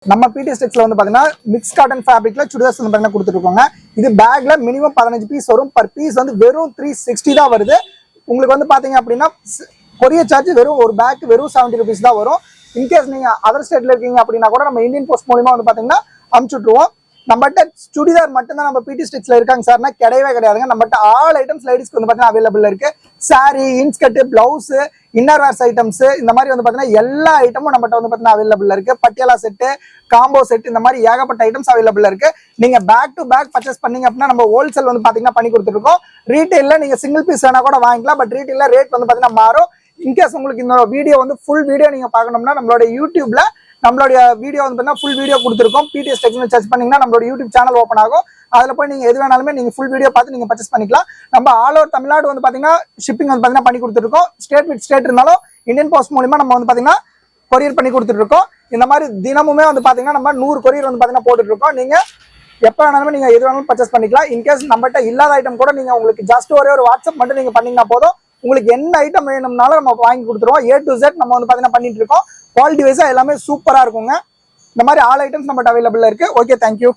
நம்ம பிடிஎஸ் டெக்ஸ்ல வந்து பாத்தீங்கன்னா மிக்ஸ் காட்டன் ஃபேப்ரிக்ல சுடிதார்ஸ் வந்து பாத்தீங்கன்னா கொடுத்துருக்கோங்க. இது பேக்ல மினிமம் 15 பீஸ் வரும். பர் பீஸ் வந்து வெறும் 360 தான் வருது. உங்களுக்கு வந்து பாத்தீங்க அப்படின்னா கொரியர் சார்ஜ் வெறும் ஒரு பேக் வெறும் 70 rupees தான் வரும். இன்கேஸ் நீங்க அதர் ஸ்டேட்ல இருக்கீங்க அப்படின்னா கூட நம்ம இந்தியன் போஸ்ட் மூலமா வந்து பாத்தீங்கன்னா அனுப்பிச்சுட்டுருவோம். நம்மகிட்ட சுடிதார் மட்டும்தான் நம்ம பிடி ஸ்டிச்ல இருக்காங்க சார்னா கிடையவே கிடையாதுங்க. நம்மகிட்ட ஆல் ஐட்டம்ஸ் லேடிஸ்க்கு வந்து பாத்தீங்கன்னா அவைலபிள் இருக்கு. Sorry, inskirt, blouse, inner wears items இந்த மாதிரி வந்து பாத்தீங்கன்னா எல்லா ஐட்டமும் நம்மகிட்ட வந்து பாத்தீங்கன்னா அவைலபிள் இருக்கு. பட்டியாலா செட்டு, காம்போ செட் இந்த மாதிரி ஏகப்பட்ட ஐட்டம்ஸ் அவைலபிள் இருக்கு. நீங்க பேக் டு பேக் பர்ச்சேஸ் பண்ணீங்க அப்படின்னா நம்ம ஹோல்சேல் வந்து பாத்தீங்கன்னா பண்ணி கொடுத்துருக்கோம். ரீட்டைல்ல நீங்க சிங்கிள் பீஸ் வேணா கூட வாங்கிக்கலாம். பட் ரீட்டைல்ல ரேட் வந்து பாத்தீங்கன்னா மாறும். இன்கேஸ் உங்களுக்கு இந்த வீடியோ வந்து ஃபுல் வீடியோ நீங்க பார்க்கணும்னா நம்மளோட யூடியூப்ல நம்மளுடைய வீடியோ வந்து பார்த்தீங்கன்னா ஃபுல் வீடியோ கொடுத்துருக்கோம். பிடிஎஸ் டெக்ஸ்னு சர்ச் பண்ணீங்கன்னா நம்மளோட யூடியூப் சேனல் ஓப்பன் ஆகும். அதில் போய் நீங்கள் எது வேணாலுமே நீங்கள் ஃபுல் வீடியோ பார்த்து நீங்கள் பர்ச்சேஸ் பண்ணிக்கலாம். நம்ம ஆல் ஓவர் தமிழ்நாடு வந்து பார்த்தீங்கன்னா ஷிப்பிங் வந்து பார்த்தீங்கன்னா பண்ணி கொடுத்துருக்கோம். ஸ்டேட் வித் ஸ்டேட் இருந்தாலும் இந்தியன் போஸ்ட் மூலிமா நம்ம வந்து பார்த்தீங்கன்னா கொரியர் பண்ணி கொடுத்துருக்கோம். இந்த மாதிரி தினமுமே வந்து பார்த்தீங்கன்னா நம்ம 100 கொரியர் வந்து பார்த்தீங்கன்னா போட்டுருக்கோம். நீங்கள் எப்போ வேணாலுமே நீங்கள் எது வேணாலும் பர்ச்சேஸ் பண்ணிக்கலாம். இன்கேஸ் நம்மகிட்ட இல்லாத ஐட்டம் கூட நீங்கள் உங்களுக்கு ஜஸ்ட் ஒரே ஒரு வாட்ஸ்அப் மட்டும் நீங்கள் பண்ணீங்கன்னா போதும். உங்களுக்கு என்ன ஐட்டம் வேணும்னாலும் நம்ம வாங்கி கொடுத்துருவோம். A to Z நம்ம வந்து பார்த்தீங்கன்னா பண்ணிட்டு இருக்கோம். குவாலிட்டி வைஸா எல்லாமே சூப்பரா இருக்குங்க. இந்த மாதிரி ஆல் ஐட்டம்ஸ் நம்மகிட்ட அவைலபிள் இருக்கு. Okay, thank you.